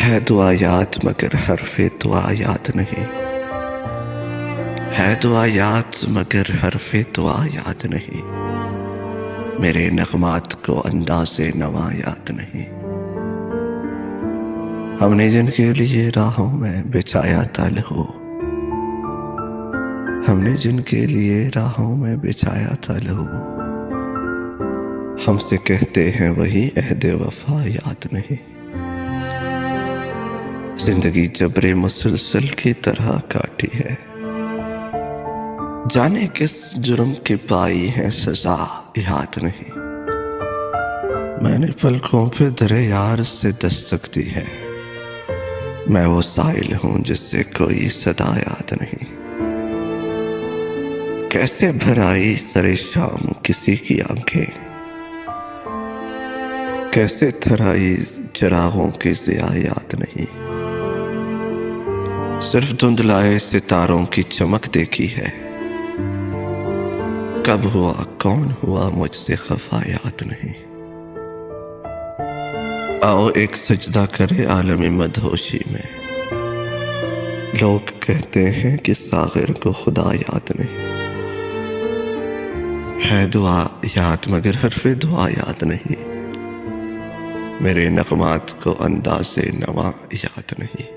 है दुआ याद मगर हरफ़े दुआ याद नहीं। है दुआ याद मगर हरफ़े दुआ याद नहीं। मेरे नग़मात को अंदाज़े नवा याद नहीं। हमने जिनके लिए राहों में बिछाया था लहू, हमने जिनके लिए राहों में बिछाया था लहू, हमसे कहते हैं वही अहद वफ़ा याद नहीं। जिंदगी जबरे मुसलसल की तरह काटी है, जाने किस जुर्म की पाई है सजा याद नहीं। मैंने पलकों पे दरे यार से दस्तक दी है, मैं वो साइल हूं जिससे कोई सदा याद नहीं। कैसे भर आई सरे शाम किसी की आंखें, कैसे थराई चिरागों की ज़िया याद नहीं। सिर्फ धुंधलाए सितारों की चमक देखी है, कब हुआ कौन हुआ मुझसे खफा याद नहीं। आओ एक सजदा करे आलमी मदहोशी में, लोग कहते हैं कि सागिर को खुदा याद नहीं। है दुआ याद मगर हरफ़े दुआ याद नहीं। मेरे नग़मात को अंदाज़े नवा याद नहीं।